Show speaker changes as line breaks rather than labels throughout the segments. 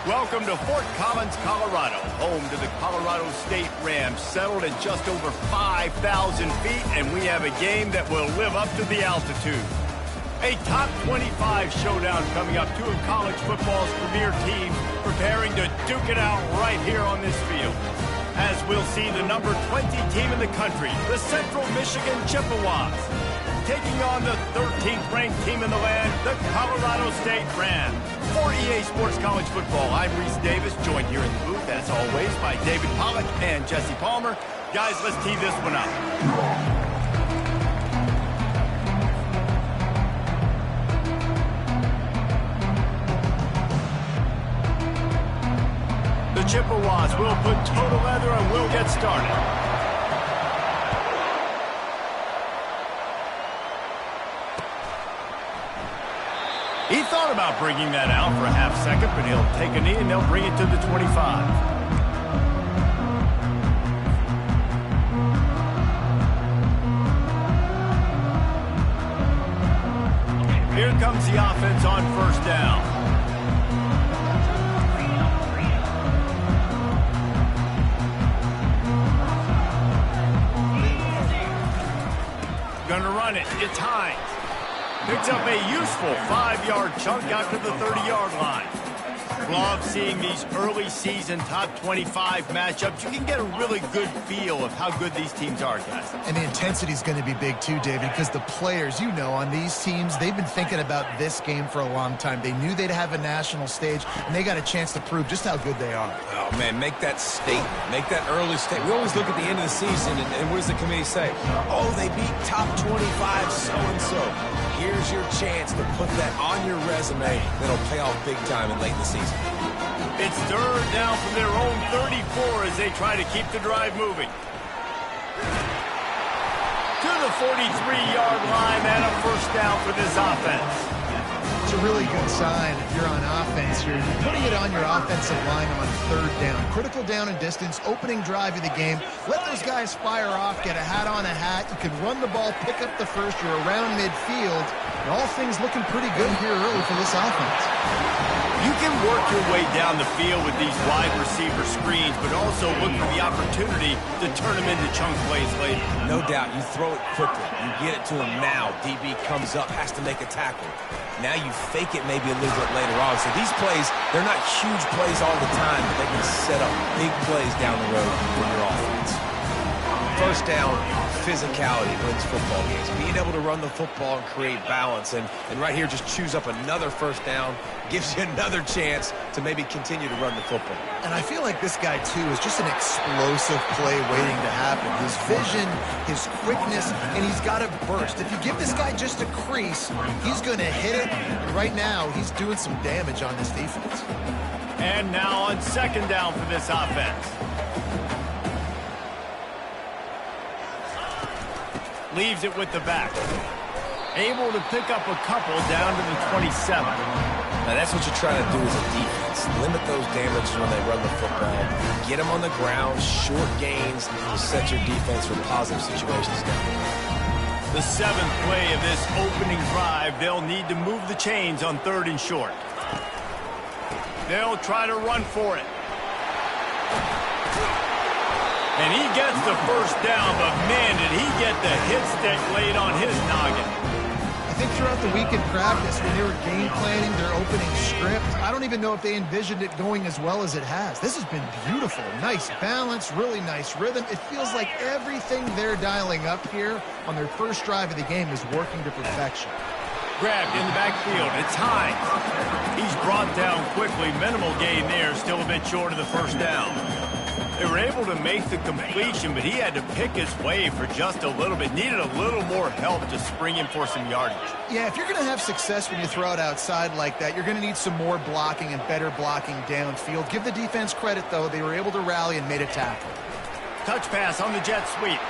Welcome to Fort Collins, Colorado, home to the Colorado State Rams, settled at just over 5,000 feet, and we have a game that will live up to the altitude. A top 25 showdown coming up, two of college football's premier teams preparing to duke it out right here on this field. As we'll see the number 20 team in the country, the Central Michigan Chippewas, taking on the 13th ranked team in the land, the Colorado State Rams. For EA Sports College Football, I'm Reese Davis, joined here in the booth, as always, by David Pollack and Jesse Palmer. Guys, let's tee this one up. The Chippewas will put toe to leather and we'll get started. He thought about bringing that out for a half second, but he'll take a knee and they'll bring it to the 25. Here comes the offense on first down. Gonna run it. It's Hines. Picks up a useful 5-yard chunk out to the 30-yard line. Love seeing these early season top 25 matchups. You can get a really good feel of how good these teams are, guys.
And the intensity is going to be big too, David, because the players, you know, on these teams, they've been thinking about this game for a long time. They knew they'd have a national stage, and they got a chance to prove just how good they are.
Oh, man, make that statement. Make that early statement. We always look at the end of the season, and what does the committee say? Oh, they beat top 25 so-and-so. Here's your chance to put that on your resume. That'll pay off big time and late in the season.
It's third down from their own 34 as they try to keep the drive moving. To the 43-yard line and a first down for this offense.
It's a really good sign if you're on offense. You're putting it on your offensive line on third down. Critical down and distance, opening drive of the game. Let those guys fire off, get a hat on a hat. You can run the ball, pick up the first. You're around midfield. And all things looking pretty good here early for this offense.
You can work your way down the field with these wide receiver screens, but also look for the opportunity to turn them into chunk plays later.
No doubt, you throw it quickly. You get it to him now. DB comes up, has to make a tackle. Now you fake it maybe a little bit later on. So these plays, they're not huge plays all the time, but they can set up big plays down the road for your offense. First down, physicality wins football games. Being able to run the football and create balance. And right here, just choose up another first down, gives you another chance to maybe continue to run the football.
And I feel like this guy, too, is just an explosive play waiting to happen. His vision, his quickness, and he's got a burst. If you give this guy just a crease, he's going to hit it. And right now, he's doing some damage on this defense.
And now on second down for this offense. Leaves it with the back. Able to pick up a couple down to the 27.
Now that's what you're trying to do as a defense. Limit those damages when they run the football. Get them on the ground, short gains to set your defense for positive situations down.
The seventh play of this opening drive, they'll need to move the chains on third and short. They'll try to run for it. And he gets the first down, but man, did he get the hit stick laid on his noggin.
I think throughout the week in practice, when they were game planning their opening script, I don't even know if they envisioned it going as well as it has. This has been beautiful. Nice balance, really nice rhythm. It feels like everything they're dialing up here on their first drive of the game is working to perfection.
Grabbed in the backfield. It's Hines. He's brought down quickly. Minimal gain there, still a bit short of the first down. They were able to make the completion, but he had to pick his way for just a little bit. Needed a little more help to spring him for some yardage.
Yeah, if you're going to have success when you throw it outside like that, you're going to need some more blocking and better blocking downfield. Give the defense credit, though. They were able to rally and made a tackle.
Touch pass on the jet sweep.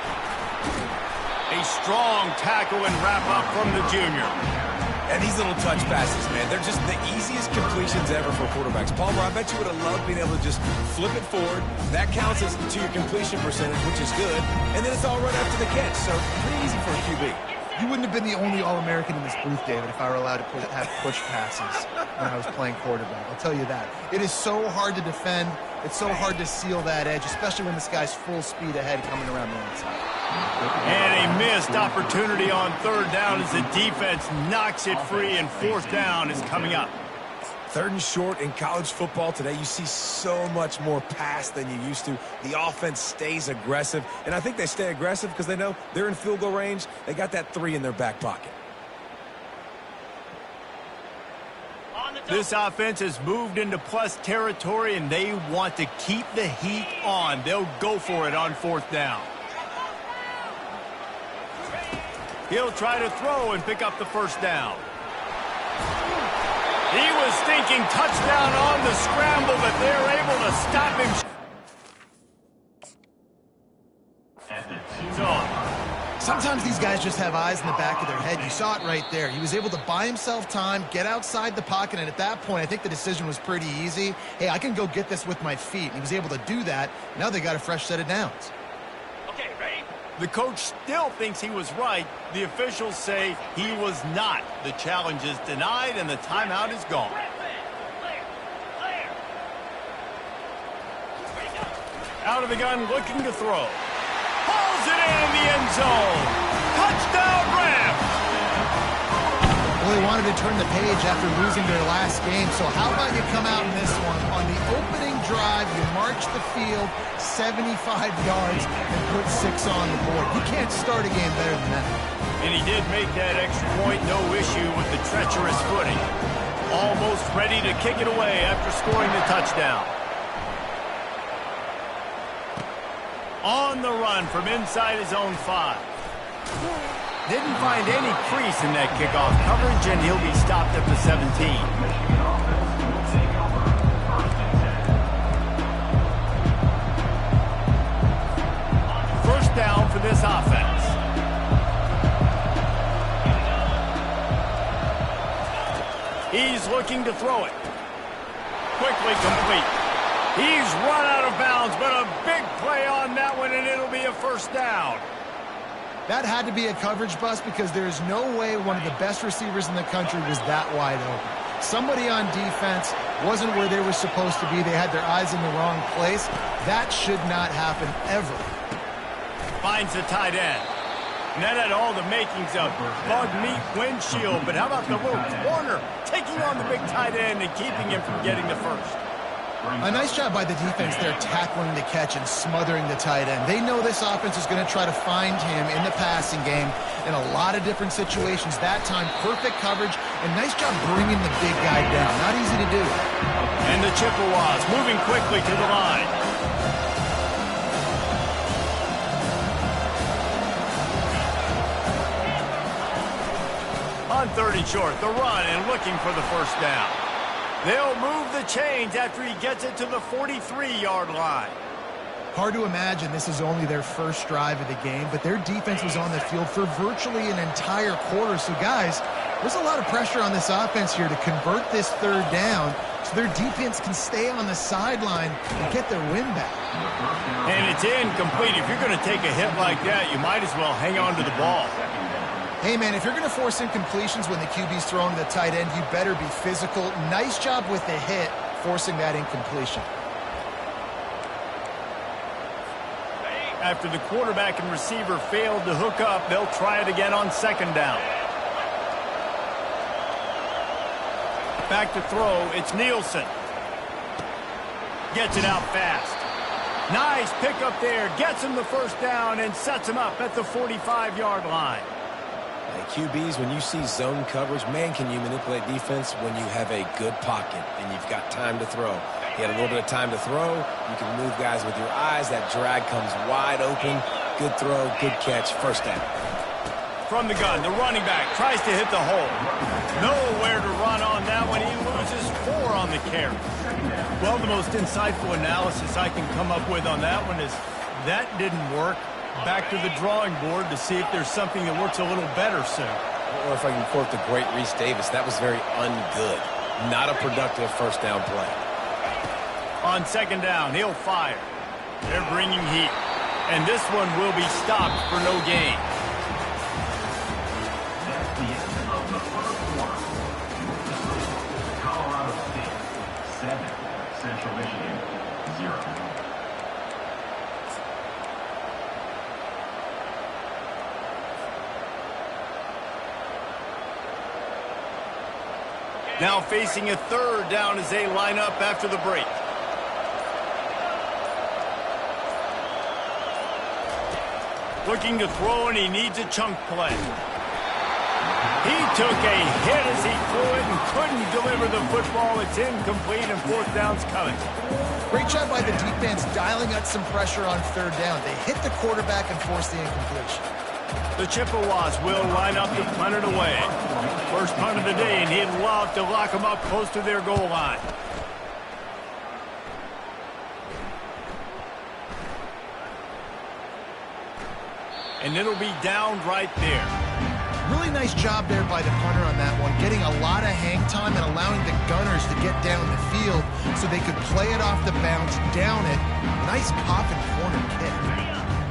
A strong tackle and wrap up from the junior.
And these little touch passes, man, they're just the easiest completions ever for quarterbacks. Palmer, I bet you would have loved being able to just flip it forward. That counts as to your completion percentage, which is good. And then it's all right after the catch, so pretty easy for a QB.
You wouldn't have been the only All-American in this booth, David, if I were allowed to have push passes when I was playing quarterback. I'll tell you that. It is so hard to defend. It's so hard to seal that edge, especially when this guy's full speed ahead coming around the inside.
And a missed opportunity on third down as the defense knocks it free, and fourth down is coming up.
Third and short in college football today, you see so much more pass than you used to. The offense stays aggressive, and I think they stay aggressive because they know they're in field goal range. They got that 3 in their back pocket.
This offense has moved into plus territory, and they want to keep the heat on. They'll go for it on fourth down. He'll try to throw and pick up the first down. He was thinking touchdown on the scramble, but they're able to stop him.
Sometimes these guys just have eyes in the back of their head. You saw it right there. He was able to buy himself time, get outside the pocket, and at that point, I think the decision was pretty easy. Hey, I can go get this with my feet. And he was able to do that. Now they got a fresh set of downs.
Okay, ready? The coach still thinks he was right. The officials say he was not. The challenge is denied, and the timeout is gone. Out of the gun, looking to throw. Hauls it in the end zone. Touchdown, Rams!
Well, they wanted to turn the page after losing their last game, so how about you come out in this one? On the opening drive, you march the field 75 yards and put 6 on the board. You can't start a game better than that.
And he did make that extra point, no issue with the treacherous footing. Almost ready to kick it away after scoring the touchdown. On the run from inside his own 5. Didn't find any crease in that kickoff coverage, and he'll be stopped at the 17. First down for this offense. He's looking to throw it. Quickly complete. He's run out of bounds, but a big play on that one, and it'll be a first down.
That had to be a coverage bust because there is no way one of the best receivers in the country was that wide open. Somebody on defense wasn't where they were supposed to be. They had their eyes in the wrong place. That should not happen ever.
Finds the tight end. And that had all the makings of bug meat windshield. But how about the little corner taking on the big tight end and keeping him from getting the first?
A nice job by the defense there, tackling the catch and smothering the tight end. They know this offense is going to try to find him in the passing game in a lot of different situations. That time, perfect coverage, and nice job bringing the big guy down. Not easy to do.
And the Chippewas moving quickly to the line. On 3rd and short, the run and looking for the first down. They'll move the chains after he gets it to the 43-yard line.
Hard to imagine this is only their first drive of the game, but their defense was on the field for virtually an entire quarter. So, guys, there's a lot of pressure on this offense here to convert this 3rd down so their defense can stay on the sideline and get their win back.
And it's incomplete. If you're going to take a hit like that, you might as well hang on to the ball.
Hey, man, if you're going to force incompletions when the QB's throwing to the tight end, you better be physical. Nice job with the hit, forcing that incompletion.
After the quarterback and receiver failed to hook up, they'll try it again on 2nd down. Back to throw, it's Nielsen. Gets it out fast. Nice pickup there, gets him the first down and sets him up at the 45-yard line.
QBs, when you see zone coverage, man, can you manipulate defense when you have a good pocket and you've got time to throw. He had a little bit of time to throw. You can move guys with your eyes. That drag comes wide open. Good throw, good catch, first down.
From the gun, the running back tries to hit the hole. Nowhere to run on that one. He loses 4 on the carry. Well, the most insightful analysis I can come up with on that one is that didn't work. Back to the drawing board to see if there's something that works a little better soon.
Or if I can quote the great Reese Davis, that was very ungood. Not a productive first down play.
On 2nd down, he'll fire. They're bringing heat. And this one will be stopped for no gain.
Colorado State 7, Central Michigan 0.
Now facing a 3rd down as they line up after the break. Looking to throw, and he needs a chunk play. He took a hit as he threw it and couldn't deliver the football. It's incomplete, and 4th down's coming.
Great job by the defense dialing up some pressure on 3rd down. They hit the quarterback and forced the incompletion.
The Chippewas will line up to punt it away. First punt of the day, and he'd love to lock them up close to their goal line. And it'll be down right there.
Really nice job there by the punter on that one, getting a lot of hang time and allowing the Gunners to get down the field so they could play it off the bounce, down it. Nice pop and corner kick.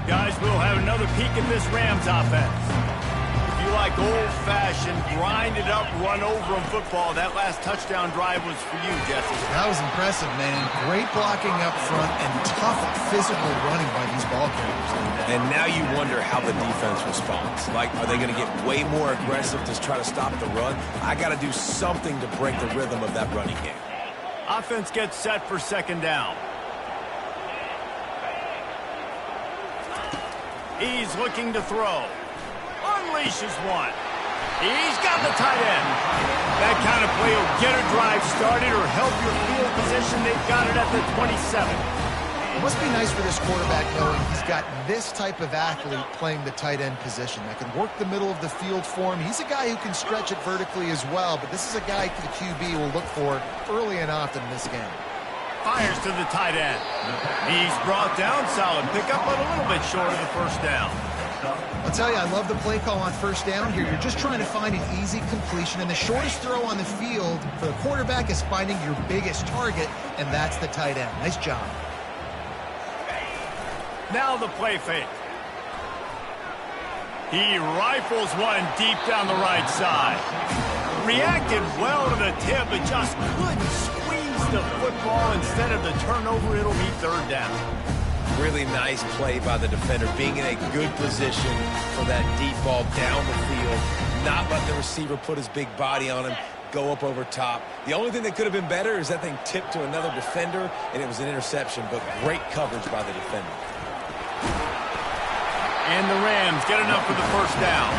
Guys, we'll have another peek at this Rams offense. If you like old-fashioned, grind-it-up, run-over-'em football, that last touchdown drive was for you, Jesse.
That was impressive, man. Great blocking up front and tough physical running by these ball carriers.
And now you wonder how the defense responds. Like, are they going to get way more aggressive to try to stop the run? I got to do something to break the rhythm of that running game.
Offense gets set for 2nd down. He's looking to throw. Unleashes one. He's got the tight end. That kind of play will get a drive started or help your field position. They've got it at the 27.
It must be nice for this quarterback knowing he's got this type of athlete playing the tight end position that can work the middle of the field for him. He's a guy who can stretch it vertically as well, but this is a guy the QB will look for early and often in this game.
Fires to the tight end. He's brought down, solid pickup, but a little bit short of the first down.
I'll tell you, I love the play call on 1st down here. You're just trying to find an easy completion, and the shortest throw on the field for the quarterback is finding your biggest target, and that's the tight end. Nice job.
Now the play fake. He rifles one deep down the right side. Reacted well to the tip, but just couldn't squeeze the football. Instead of the turnover, it'll be third down.
Really nice play by the defender, being in a good position for that deep ball down the field, not letting the receiver put his big body on him, go up over top. The only thing that could have been better is that thing tipped to another defender, and it was an interception, but great coverage by the defender.
And the Rams get enough for the first down.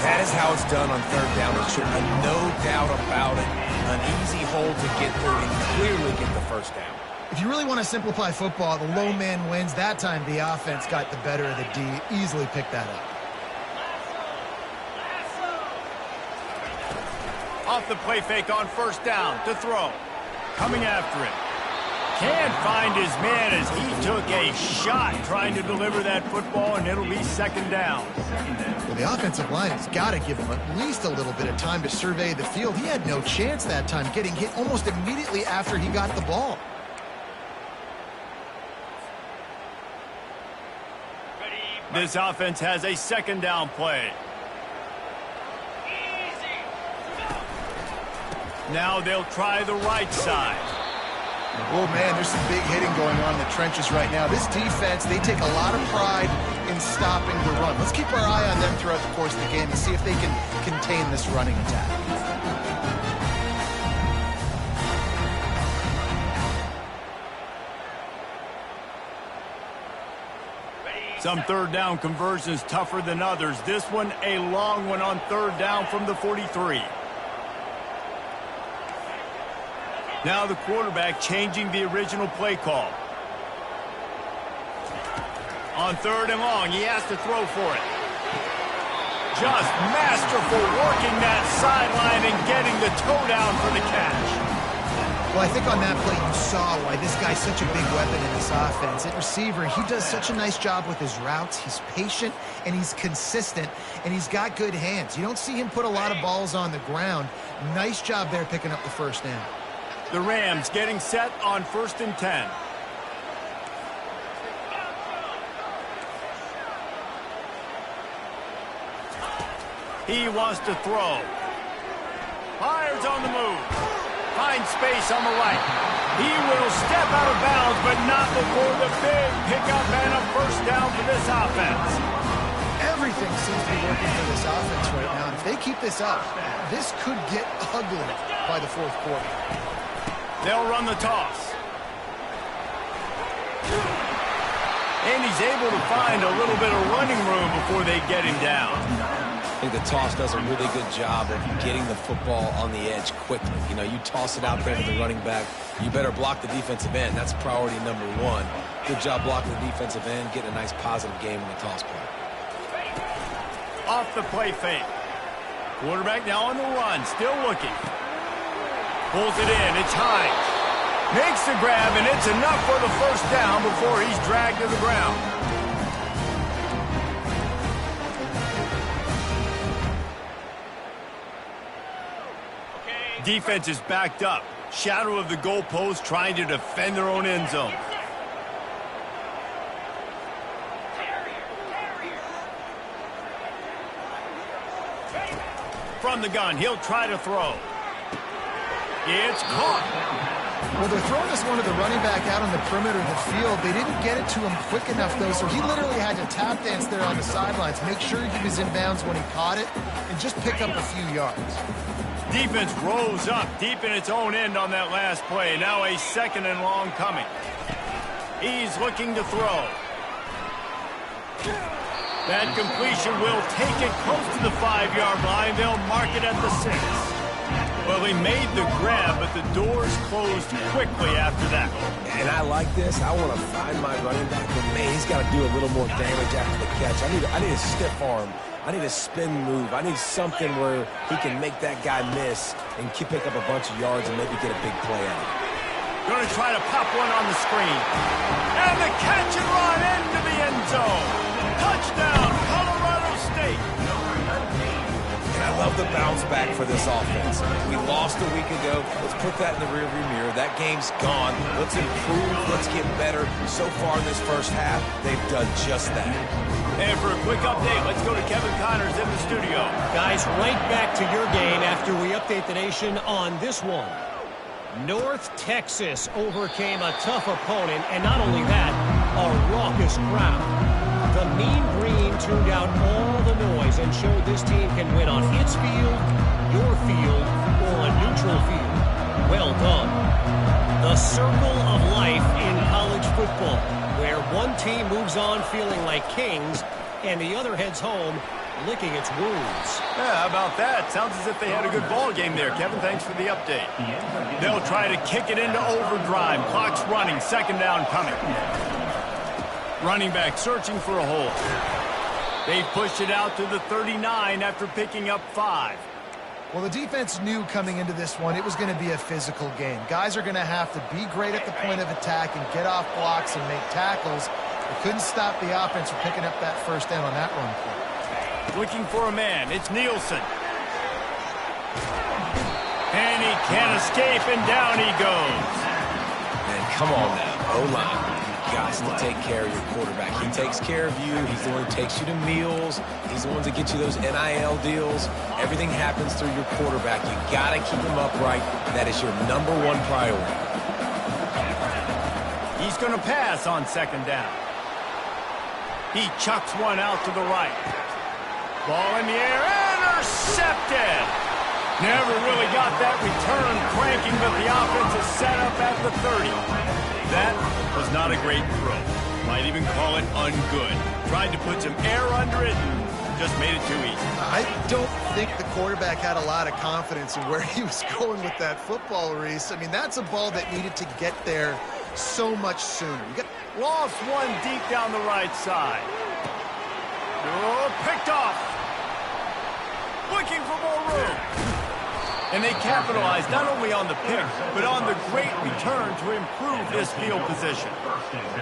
That is how it's done on third down. There should be no doubt about it. An easy hole to get through and clearly get the first down.
If you really want to simplify football, the low man wins. That time the offense got the better of the D. Easily picked that up.
Off the play fake on first down to throw. Coming after it. Can't find his man as he took a shot trying to deliver that football, and it'll be second down.
Well, the offensive line has got to give him at least a little bit of time to survey the field. He had no chance that time, getting hit almost immediately after he got the ball.
This offense has a second down play. Now they'll try the right side.
Oh, man, there's some big hitting going on in the trenches right now. This defense, they take a lot of pride in stopping the run. Let's keep our eye on them throughout the course of the game and see if they can contain this running attack.
Some third down conversions tougher than others. This one a long one on third down from the 43. Now the quarterback changing the original play call. On third and long, he has to throw for it. Just masterful working that sideline and getting the toe down for the catch.
Well, I think on that play you saw why this guy's such a big weapon in this offense. At receiver, he does such a nice job with his routes. He's patient, and he's consistent, and he's got good hands. You don't see him put a lot of balls on the ground. Nice job there picking up the first down.
The Rams getting set on 1st and 10. He wants to throw. Fires on the move. Finds space on the right. He will step out of bounds, but not before the big pickup and a first down for this offense.
Everything seems to be working for this offense right now. And if they keep this up, this could get ugly by the fourth quarter.
They'll run the toss. And he's able to find a little bit of running room before they get him down.
I think the toss does a really good job of getting the football on the edge quickly. You know, you toss it out there to the running back, you better block the defensive end. That's priority number one. Good job blocking the defensive end, getting a nice positive game in the toss play.
Off the play fake. Quarterback now on the run, still looking. Pulls it in, it's Hines. Makes the grab, and it's enough for the first down before he's dragged to the ground. Defense is backed up. Shadow of the goalpost trying to defend their own end zone. From the gun, he'll try to throw. It's caught.
Well, they're throwing this one to the running back out on the perimeter of the field. They didn't get it to him quick enough, though, so he literally had to tap dance there on the sidelines, make sure he was in bounds when he caught it, and just pick up a few yards.
Defense rose up deep in its own end on that last play. Now a second and long coming. He's looking to throw. That completion will take it close to the 5-yard line. They'll mark it at the 6. Well, he made the grab, but the doors closed quickly after that.
And I like this. I want to find my running back, but man, he's got to do a little more damage after the catch. I need a stiff arm. I need a spin move. I need something where he can make that guy miss and pick up a bunch of yards and maybe get a big play out of it.
Going to try to pop one on the screen. And the catch and run into the end zone. Touchdown, Colorado State.
And I love the bounce back for this offense. We lost a week ago. Let's put that in the rearview mirror. That game's gone. Let's improve. Let's get better. So far in this first half, they've done just that.
And for a quick update, let's go to Kevin Connors in the studio.
Guys, right back to your game after we update the nation on this one. North Texas overcame a tough opponent, and not only that, a raucous crowd. The Mean Green tuned out all the noise and showed this team can win on its field, your field, or a neutral field. Well done. The circle of life in college football, where one team moves on feeling like kings and the other heads home licking its wounds.
Yeah, how about that? Sounds as if they had a good ball game there. Kevin, thanks for the update. They'll try to kick it into overdrive. Clock's running. Second down coming. Running back searching for a hole. They pushed it out to the 39 after picking up 5.
Well, the defense knew coming into this one it was going to be a physical game. Guys are going to have to be great at the point of attack and get off blocks and make tackles. They couldn't stop the offense from picking up that first down on that run play.
Looking for a man. It's Nielsen. And he can't escape, and down he goes.
Man, come on now. O-line. Got to take care of your quarterback. He takes care of you. He's the one who takes you to meals. He's the one to get you those NIL deals. Everything happens through your quarterback. You got to keep him upright. That is your #1 priority.
He's going to pass on second down. He chucks one out to the right. Ball in the air, intercepted. Never really got that return cranking, but the offense is set up at the 30. That was not a great throw. Might even call it ungood. Tried to put some air under it and just made it too easy.
I don't think the quarterback had a lot of confidence in where he was going with that football, Reese. I mean, that's a ball that needed to get there so much sooner.
Lost one deep down the right side. Oh, picked off. Looking for more room. And they capitalized not only on the pick, but on the great return to improve this field position.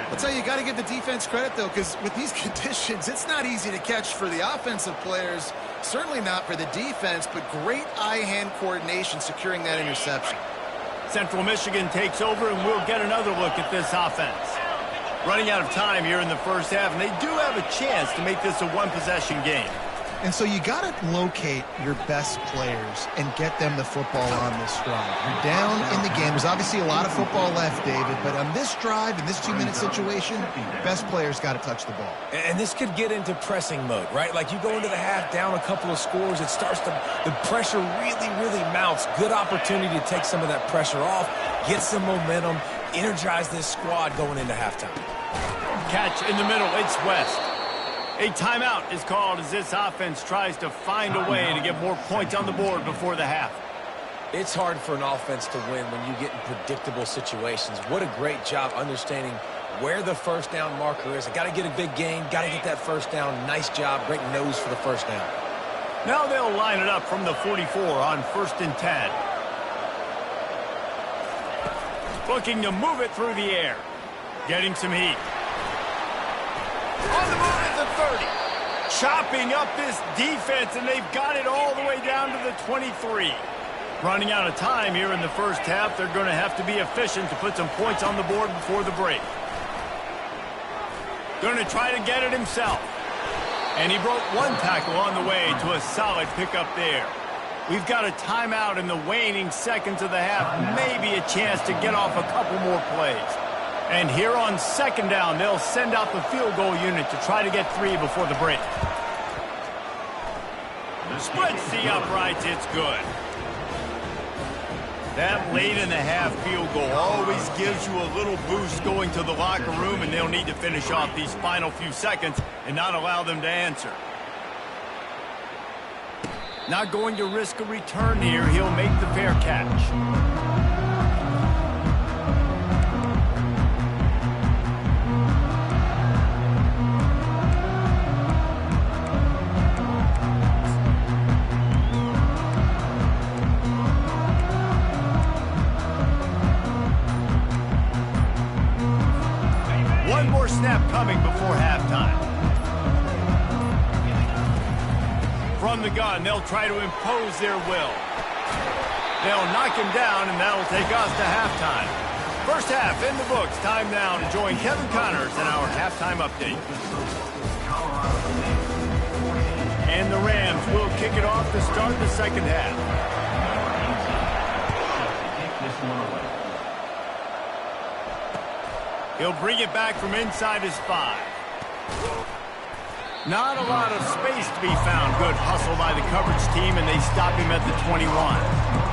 I'll tell you, you got to give the defense credit, though, because with these conditions, it's not easy to catch for the offensive players, certainly not for the defense, but great eye-hand coordination securing that interception.
Central Michigan takes over, and we'll get another look at this offense. Running out of time here in the first half, and they do have a chance to make this a one-possession game.
And so you got to locate your best players and get them the football on this drive. You're down in the game. There's obviously a lot of football left, David, but on this drive, in this 2-minute situation, best players got to touch the ball.
And this could get into pressing mode, right? Like you go into the half down a couple of scores, it starts to, the pressure really mounts. Good opportunity to take some of that pressure off, get some momentum, energize this squad going into halftime.
Catch in the middle, it's West. A timeout is called as this offense tries to find a way to get more points on the board before the half.
It's hard for an offense to win when you get in predictable situations. What a great job understanding where the first down marker is. I got to get a big gain, got to get that first down. Nice job, great nose for the first down.
Now they'll line it up from the 44 on 1st and 10. Looking to move it through the air. Getting some heat. On the move at the 30. Chopping up this defense, and they've got it all the way down to the 23. Running out of time here in the first half. They're going to have to be efficient to put some points on the board before the break. Going to try to get it himself. And he broke one tackle on the way to a solid pickup there. We've got a timeout in the waning seconds of the half. Maybe a chance to get off a couple more plays. And here on second down, they'll send out the field goal unit to try to get 3 before the break. Splits the uprights, it's good. That late in the half field goal always gives you a little boost going to the locker room, and they'll need to finish off these final few seconds and not allow them to answer. Not going to risk a return here. He'll make the fair catch. One more snap coming before halftime. From the gun, they'll try to impose their will. They'll knock him down, and that'll take us to halftime. First half in the books. Time now to join Kevin Connors in our halftime update. And the Rams will kick it off to start the second half. He'll bring it back from inside his 5. Not a lot of space to be found. Good hustle by the coverage team, and they stop him at the 21.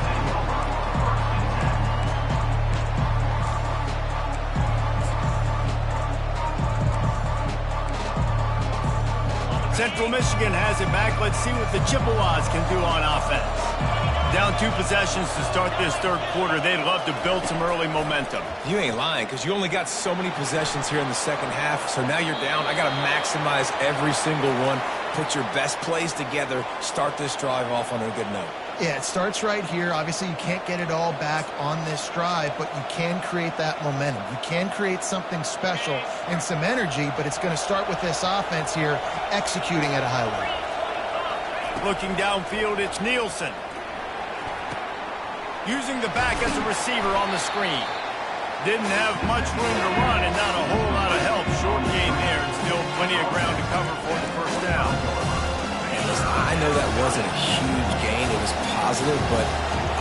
Central Michigan has it back. Let's see what the Chippewas can do on offense. Down 2 possessions to start this third quarter. They'd love to build some early momentum.
You ain't lying, because you only got so many possessions here in the second half, so now you're down. I got to maximize every single one, put your best plays together, start this drive off on a good note.
Yeah, it starts right here. Obviously, you can't get it all back on this drive, but you can create that momentum. You can create something special and some energy, but it's going to start with this offense here executing at a high level.
Looking downfield, it's Nielsen. Using the back as a receiver on the screen. Didn't have much room to run and not a whole lot of help. Short game there and still plenty of ground to cover for the first down.
And listen, I know that wasn't a huge gain. It was positive, but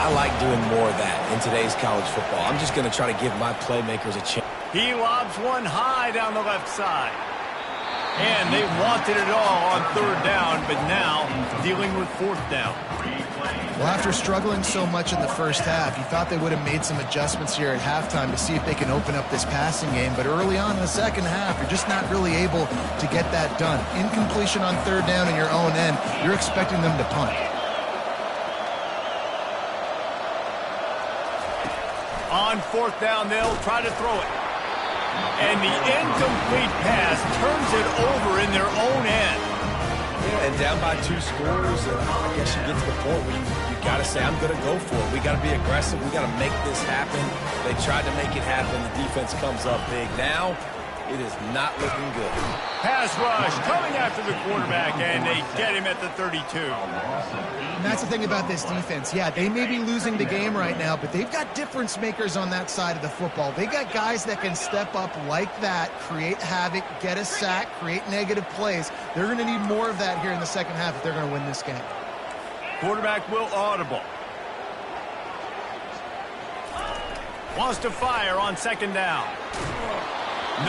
I like doing more of that in today's college football. I'm just going to try to give my playmakers a chance.
He lobs one high down the left side. And they wanted it all on third down, but now dealing with fourth down.
Well, after struggling so much in the first half, you thought they would have made some adjustments here at halftime to see if they can open up this passing game. But early on in the second half, you're just not really able to get that done. Incompletion on third down in your own end, you're expecting them to punt.
On fourth down, they'll try to throw it. And the incomplete pass turns it over in their own end.
Yeah, and down by 2 scores, I guess you get to the point where you got to say, I'm going to go for it. We got to be aggressive. We got to make this happen. They tried to make it happen. The defense comes up big. Now, it is not looking good.
Pass rush coming after the quarterback, and they get him at the 32.
And that's the thing about this defense. Yeah, they may be losing the game right now, but they've got difference makers on that side of the football. They got guys that can step up like that, create havoc, get a sack, create negative plays. They're going to need more of that here in the second half if they're going to win this game.
Quarterback will audible. Wants to fire on second down.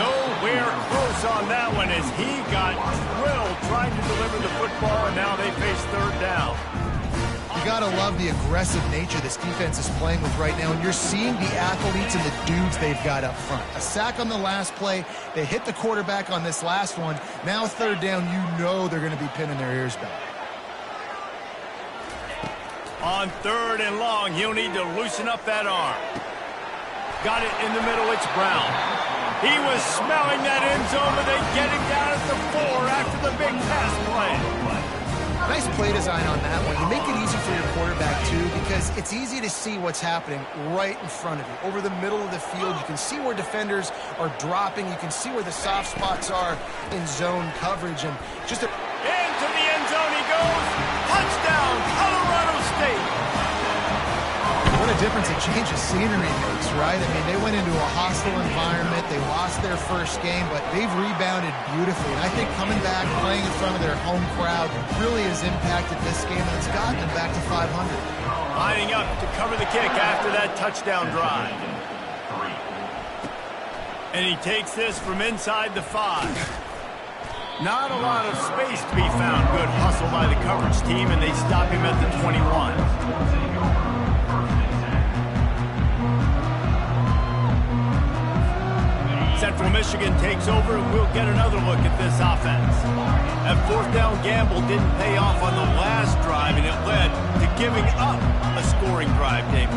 Nowhere close on that one as he got drilled trying to deliver the football, and now they face third down.
You got to love the aggressive nature this defense is playing with right now, and you're seeing the athletes and the dudes they've got up front. A sack on the last play. They hit the quarterback on this last one. Now third down, you know they're going to be pinning their ears back.
On third and long, he'll need to loosen up that arm. Got it in the middle, it's Brown. He was smelling that end zone, but they get him down at the 4 after the big pass play.
Nice play design on that one. You make it easy for your quarterback, too, because it's easy to see what's happening right in front of you. Over the middle of the field, you can see where defenders are dropping. You can see where the soft spots are in zone coverage. And just
into the end zone he goes. Touchdown, Colorado State.
What a difference a change of scenery makes, right? I mean, they went into a hostile environment. They lost their first game, but they've rebounded beautifully. And I think coming back, playing in front of their home crowd really has impacted this game, and it's gotten them back to 500.
Lining up to cover the kick after that touchdown drive. And he takes this from inside the 5. Not a lot of space to be found. Good hustle by the coverage team, and they stop him at the 21. Central Michigan takes over, and we'll get another look at this offense. That fourth down gamble didn't pay off on the last drive, and it led to giving up a scoring drive, David.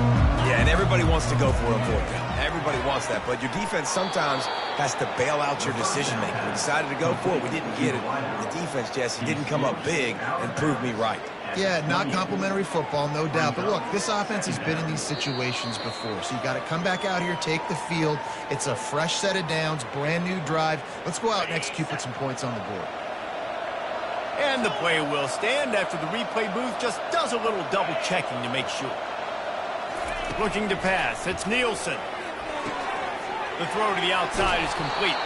Yeah, and everybody wants to go for it on fourth down. Everybody wants that, but your defense sometimes has to bail out your decision-making. We decided to go for it. We didn't get it. The defense, Jesse, didn't come up big and prove me right.
Yeah, not complimentary football, no doubt. But look, this offense has been in these situations before. So you got to come back out here, take the field. It's a fresh set of downs, brand new drive. Let's go out and execute, put some points on the board.
And the play will stand after the replay booth just does a little double checking to make sure. Looking to pass, it's Nielsen. The throw to the outside is complete.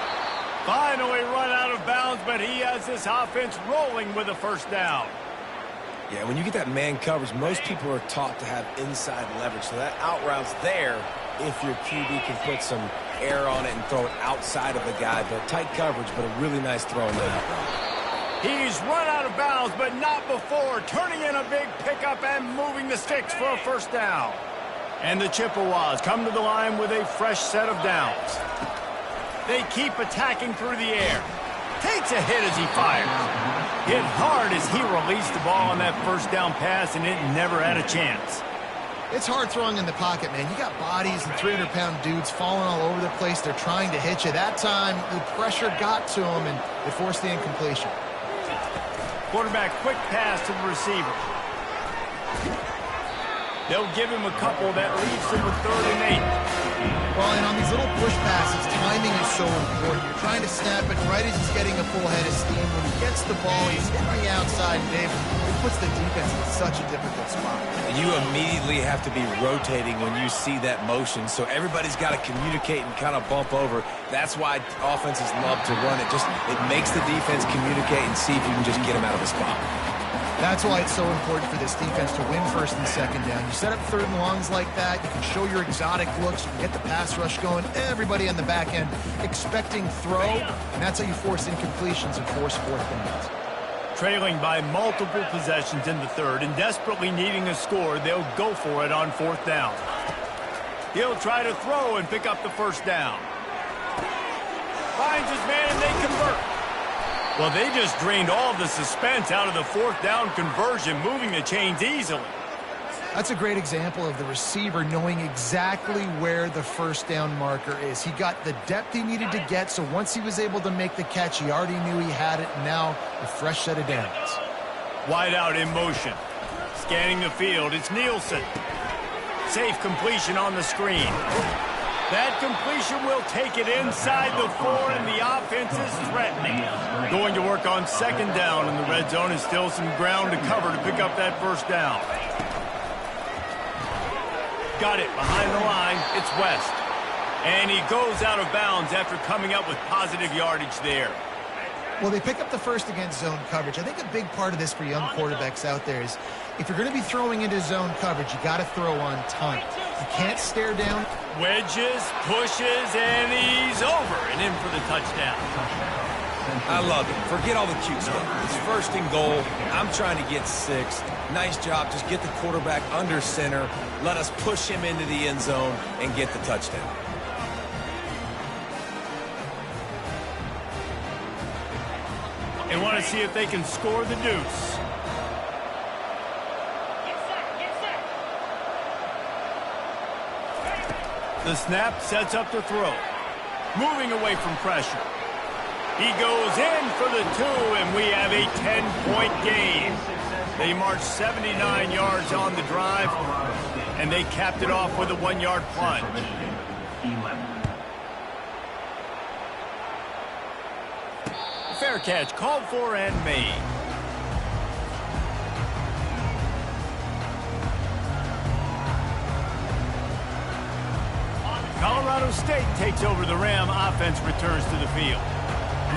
Finally run out of bounds, but he has this offense rolling with a first down.
Yeah, when you get that man coverage, most people are taught to have inside leverage. So that out route's there if your QB can put some air on it and throw it outside of the guy. But tight coverage, but a really nice throw in that out route.
He's run out of bounds, but not before turning in a big pickup and moving the sticks for a first down. And the Chippewas come to the line with a fresh set of downs. They keep attacking through the air. Takes a hit as he fires. Hit hard as he released the ball on that first down pass, and it never had a chance.
It's hard throwing in the pocket, man. You got bodies and 300-pound dudes falling all over the place. They're trying to hit you. That time, the pressure got to him, and they forced the incompletion.
Quarterback quick pass to the receiver. They'll give him a couple that leaves him with 3rd and 8.
Well, and on these little push passes, timing is so important. You're trying to snap it right as he's getting a full head of steam. When he gets the ball, he's hitting the outside, Dave. It puts the defense in such a difficult spot.
And you immediately have to be rotating when you see that motion, so everybody's got to communicate and kind of bump over. That's why offenses love to run it. It makes the defense communicate and see if you can just get them out of the spot.
That's why it's so important for this defense to win 1st and 2nd down. You set up 3rd and longs like that, you can show your exotic looks, you can get the pass rush going, everybody on the back end expecting throw, and that's how you force incompletions and force 4th downs.
Trailing by multiple possessions in the 3rd and desperately needing a score, they'll go for it on 4th down. He'll try to throw and pick up the 1st down. Finds his man and they convert. Well, they just drained all the suspense out of the 4th down conversion, moving the chains easily.
That's a great example of the receiver knowing exactly where the 1st down marker is. He got the depth he needed to get, so once he was able to make the catch, he already knew he had it, and now a fresh set of downs.
Wide out in motion. Scanning the field, it's Nielsen. Safe completion on the screen. That completion will take it inside the 4, and the offense is threatening. Going to work on 2nd down, and the red zone is still some ground to cover to pick up that 1st down. Got it behind the line. It's West. And he goes out of bounds after coming up with positive yardage there.
Well, they pick up the 1st against zone coverage. I think a big part of this for young quarterbacks out there is if you're going to be throwing into zone coverage, you got to throw on time. You can't stare down.
Wedges, pushes, and he's over and in for the touchdown.
I love it. Forget all the cute stuff. It's 1st and goal. I'm trying to get 6. Nice job. Just get the quarterback under center. Let us push him into the end zone and get the touchdown.
They want to see if they can score the deuce. The snap sets up the throw. Moving away from pressure. He goes in for the 2, and we have a 10-point game. They marched 79 yards on the drive, and they capped it off with a 1-yard plunge. Fair catch called for and made. Colorado State takes over the Ram. Offense returns to the field.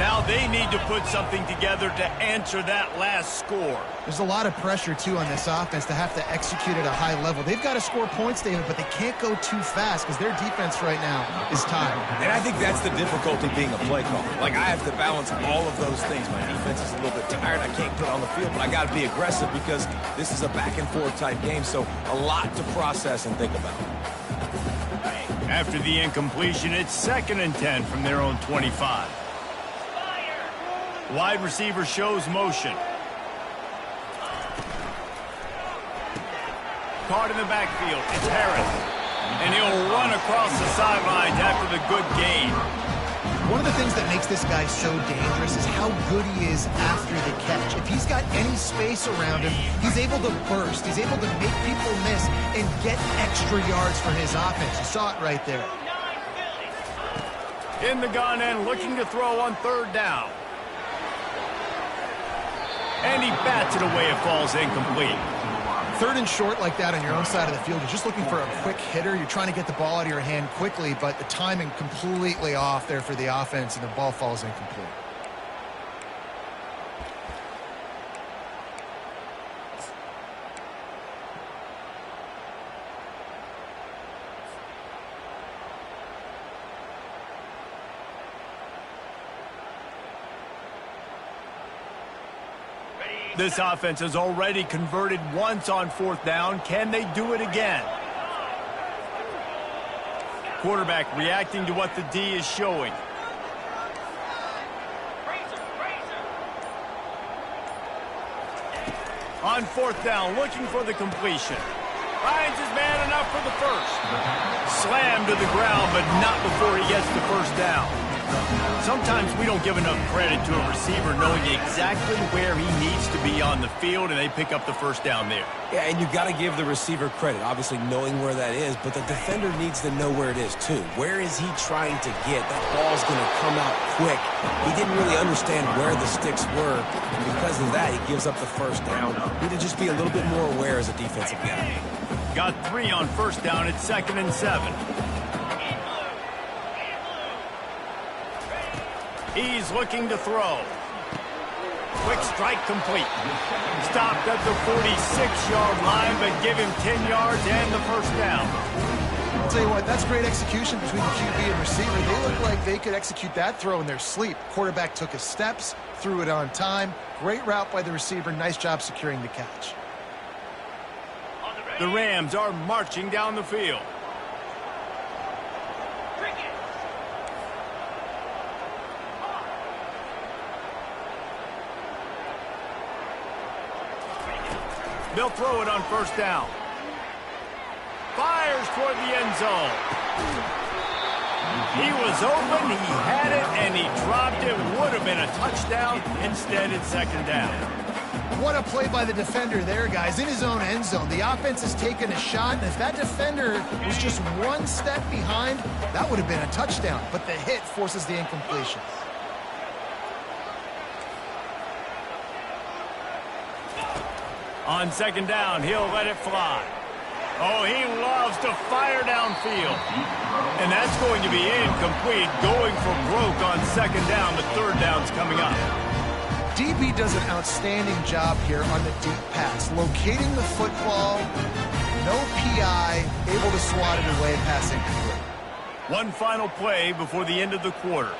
Now they need to put something together to answer that last score.
There's a lot of pressure, too, on this offense to have to execute at a high level. They've got to score points, David, but they can't go too fast because their defense right now is tired.
And I think that's the difficulty being a play caller. Like, I have to balance all of those things. My defense is a little bit tired. I can't put on the field, but I got to be aggressive because this is a back-and-forth type game, so a lot to process and think about.
After the incompletion, it's 2nd and 10 from their own 25. Wide receiver shows motion. Caught in the backfield. It's Harris. And he'll run across the sidelines after the good gain.
One of the things that makes this guy so dangerous is how good he is after the catch. If he's got any space around him, he's able to burst. He's able to make people miss and get extra yards for his offense. You saw it right there.
In the gun and looking to throw on 3rd down. And he bats it away. It falls incomplete.
3rd and short like that on your own side of the field. You're just looking for a quick hitter. You're trying to get the ball out of your hand quickly, but the timing completely off there for the offense, and the ball falls incomplete.
This offense has already converted once on 4th down. Can they do it again? Quarterback reacting to what the D is showing. On 4th down, looking for the completion. Finds his man enough for the first. Slammed to the ground, but not before he gets the first down. Sometimes we don't give enough credit to a receiver knowing exactly where he needs to be on the field, and they pick up the first down there.
Yeah, and you've got to give the receiver credit, obviously knowing where that is, but the defender needs to know where it is too. Where is he trying to get? That ball's going to come out quick. He didn't really understand where the sticks were, and because of that, he gives up the first down. Need to just be a little bit more aware as a defensive guy.
Got 3 on 1st down at 2nd and 7. He's looking to throw. Quick strike complete. Stopped at the 46-yard line, but give him 10 yards and the first down.
I'll tell you what, that's great execution between the QB and receiver. They look like they could execute that throw in their sleep. Quarterback took his steps, threw it on time. Great route by the receiver. Nice job securing the catch.
The Rams are marching down the field. They'll throw it on 1st down. Fires toward the end zone. He was open, he had it, and he dropped it. Would have been a touchdown. Instead, it's 2nd down.
What a play by the defender there, guys. In his own end zone. The offense has taken a shot, and if that defender was just one step behind, that would have been a touchdown. But the hit forces the incompletion.
On 2nd down, he'll let it fly. Oh, he loves to fire downfield. And that's going to be incomplete, going for broke on 2nd down. The 3rd down's coming up.
DB does an outstanding job here on the deep pass. Locating the football, no PI, able to swat it away, passing.
One final play before the end of the quarter.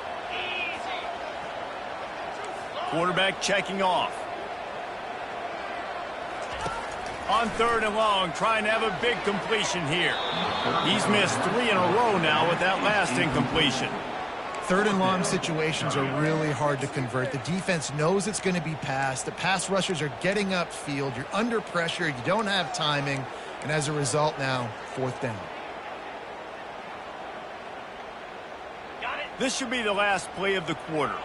Quarterback checking off. On 3rd and long, trying to have a big completion here. He's missed 3 in a row now with that last incompletion.
3rd and long situations are really hard to convert. The defense knows it's going to be passed. The pass rushers are getting upfield. You're under pressure. You don't have timing. And as a result now, 4th down.
This should be the last play of the quarter.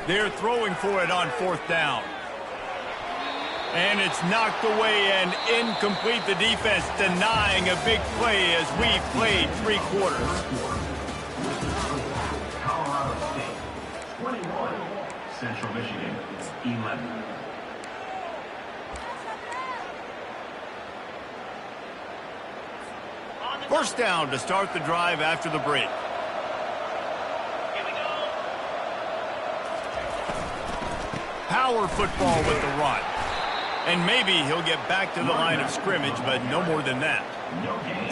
They're throwing for it on 4th down. And it's knocked away and incomplete. The defense denying a big play as we've played 3 quarters.
Colorado State, 21. Central Michigan, 11.
First down to start the drive after the break. Power football with the run. And maybe he'll get back to the line of scrimmage, but no more than that.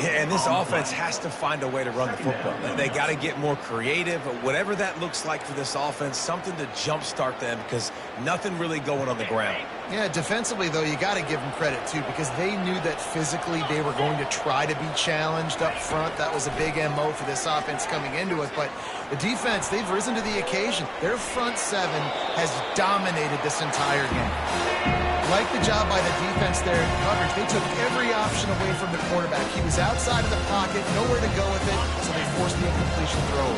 Yeah, and this offense has to find a way to run the football. They got to get more creative, whatever that looks like for this offense, something to jumpstart them because nothing really going on the ground.
Yeah, defensively, though, you got to give them credit, too, because they knew that physically they were going to try to be challenged up front. That was a big MO for this offense coming into it. But the defense, they've risen to the occasion. Their front 7 has dominated this entire game. Like the job by the defense there in coverage. They took every option away from the quarterback. He was outside of the pocket, nowhere to go with it, so they forced the incompletion throw.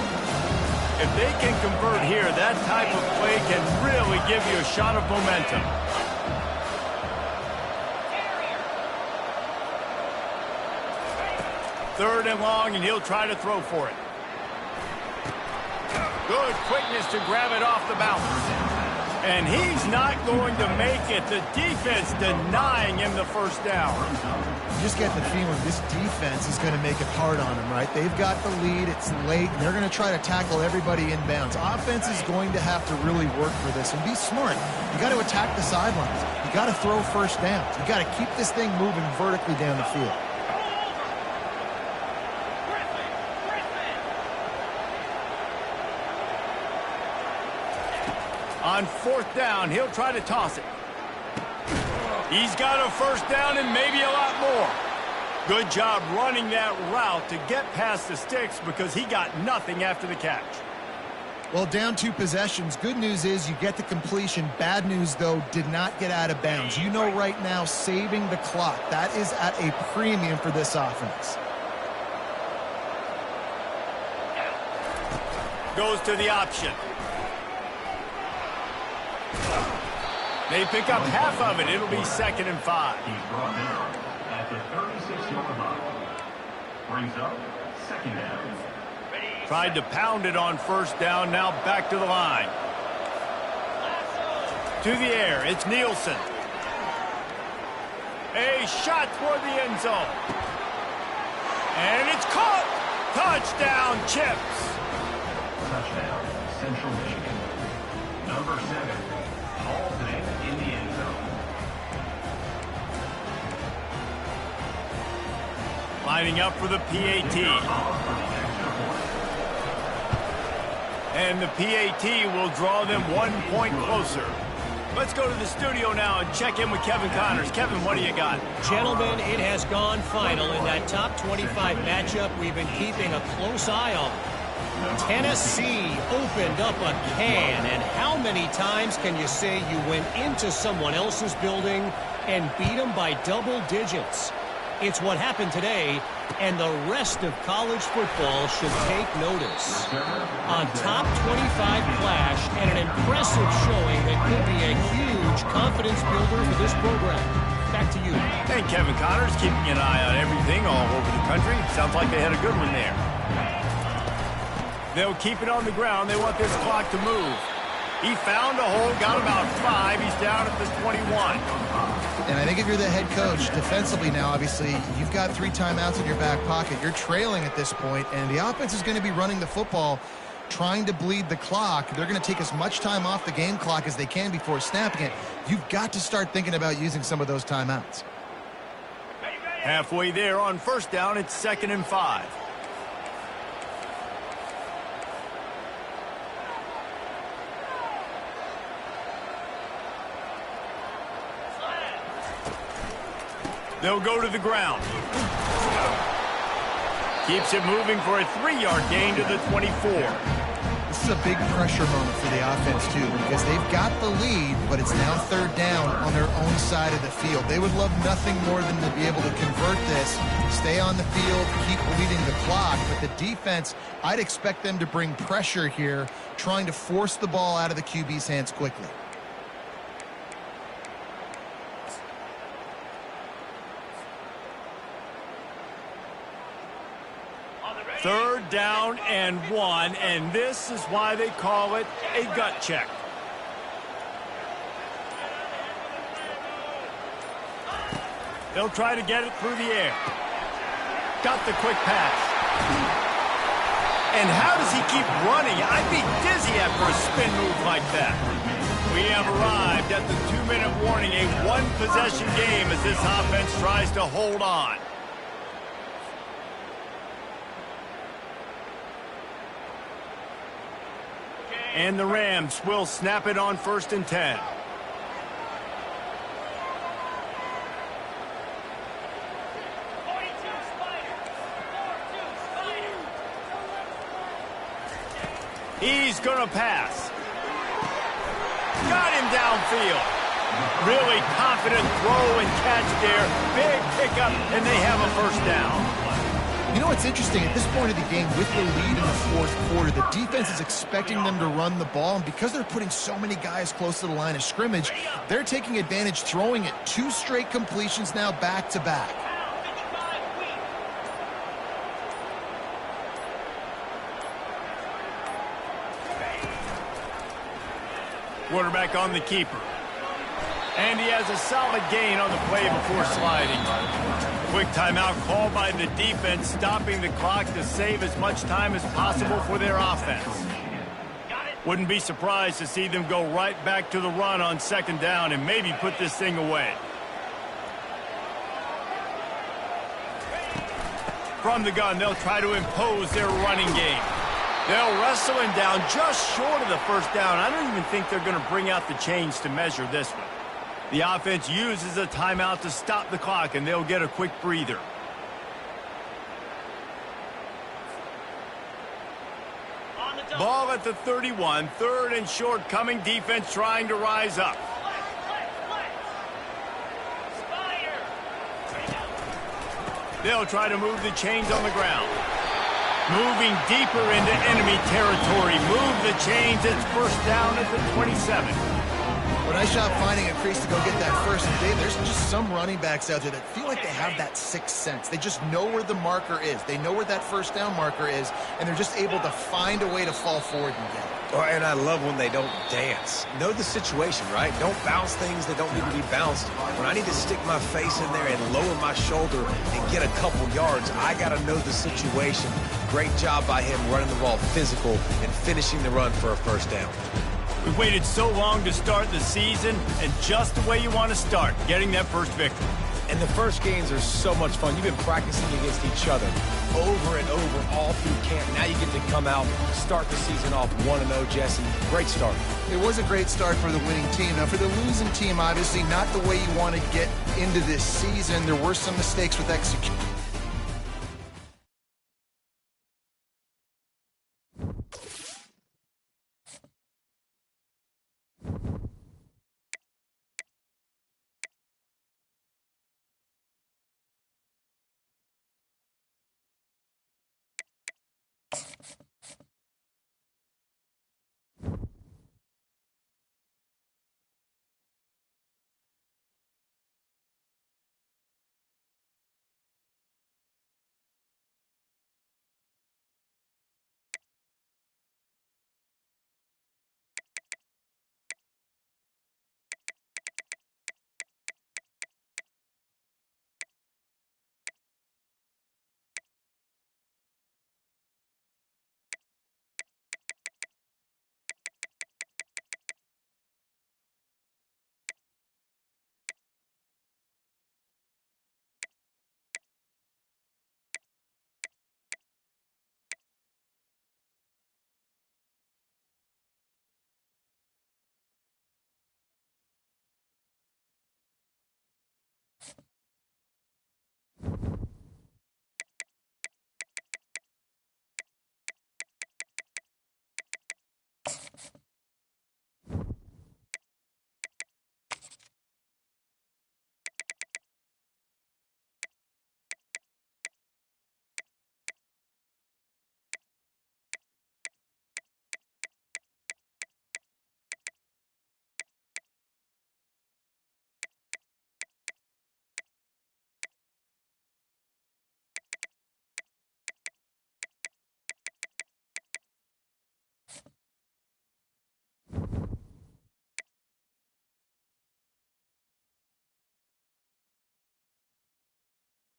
If they can convert here, that type of play can really give you a shot of momentum. Third and long, and he'll try to throw for it. Good quickness to grab it off the bounce. And he's not going to make it. The defense denying him the first down.
You just get the feeling this defense is going to make it hard on them, right? They've got the lead. It's late, and they're going to try to tackle everybody inbounds. Offense is going to have to really work for this and be smart. You got to attack the sidelines. You got to throw first downs. You got to keep this thing moving vertically down the field.
On 4th down, he'll try to toss it. He's got a 1st down and maybe a lot more. Good job running that route to get past the sticks because he got nothing after the catch.
Well, down 2 possessions. Good news is you get the completion. Bad news, though, did not get out of bounds. You know right now, saving the clock, that is at a premium for this offense.
Goes to the option. They pick up half of it. It'll be 2nd and 5.
He's brought down at the 36-yard line. Brings up 2nd down.
Tried to pound it on 1st down. Now back to the line. To the air. It's Nielsen. A shot toward the end zone. And it's caught. Touchdown, Chips.
Touchdown, Central Michigan. Number 7, Halsey in the end zone.
Lining up for the PAT. And the PAT will draw them 1 point closer. Let's go to the studio now and check in with Kevin Connors. Kevin, what do you got?
Gentlemen, it has gone final in that top 25 matchup we've been keeping a close eye on. Tennessee opened up a can, and how many times can you say you went into someone else's building and beat them by double digits? It's what happened today, and the rest of college football should take notice. A top 25 clash and an impressive showing that could be a huge confidence builder for this program. Back to you.
Hey, Kevin Connors, keeping an eye on everything all over the country. Sounds like they had a good one there. They'll keep it on the ground. They want this clock to move. He found a hole, got about 5. He's down at the 21.
And I think if you're the head coach, defensively now, obviously, you've got 3 timeouts in your back pocket. You're trailing at this point, and the offense is going to be running the football, trying to bleed the clock. They're going to take as much time off the game clock as they can before snapping it. You've got to start thinking about using some of those timeouts.
Halfway there on 1st down, it's 2nd and 5. They'll go to the ground. Keeps it moving for a 3-yard gain to the 24.
This is a big pressure moment for the offense, too, because they've got the lead, but it's now 3rd down on their own side of the field. They would love nothing more than to be able to convert this, stay on the field, keep bleeding the clock. But the defense, I'd expect them to bring pressure here, trying to force the ball out of the QB's hands quickly.
Third down and 1, and this is why they call it a gut check. They'll try to get it through the air. Got the quick pass. And how does he keep running? I'd be dizzy after a spin move like that. We have arrived at the 2-minute warning, a 1-possession game as this offense tries to hold on. And the Rams will snap it on 1st and 10. He's going to pass. Got him downfield. Really confident throw and catch there. Big pickup, and they have a 1st down.
You know what's interesting? At this point of the game, with the lead in the 4th quarter, the defense is expecting them to run the ball, and because they're putting so many guys close to the line of scrimmage, they're taking advantage, throwing it 2 straight completions now back-to-back.
Quarterback on the keeper. And he has a solid gain on the play before sliding. Quick timeout called by the defense, stopping the clock to save as much time as possible for their offense. Wouldn't be surprised to see them go right back to the run on 2nd down and maybe put this thing away. From the gun, they'll try to impose their running game. They'll wrestle him down just short of the first down. I don't even think they're going to bring out the chains to measure this one. The offense uses a timeout to stop the clock, and they'll get a quick breather. Ball at the 31, 3rd and short coming, defense trying to rise up. They'll try to move the chains on the ground. Moving deeper into enemy territory. Move the chains. It's first down at the 27.
When I shot finding a crease to go get that first and Dave, there's just some running backs out there that feel like they have that sixth sense. They just know where the marker is. They know where that first down marker is, and they're just able to find a way to fall forward and get it.
Oh, and I love when they don't dance. Know the situation, right? Don't bounce things that don't need to be bounced. When I need to stick my face in there and lower my shoulder and get a couple yards, I got to know the situation. Great job by him running the ball physical and finishing the run for a first down.
We've waited so long to start the season, and just the way you want to start, getting that first victory.
And the first games are so much fun. You've been practicing against each other over and over all through camp. Now you get to come out, start the season off 1-0, Jesse. Great start.
It was a great start for the winning team. Now, for the losing team, obviously not the way you want to get into this season. There were some mistakes with execution.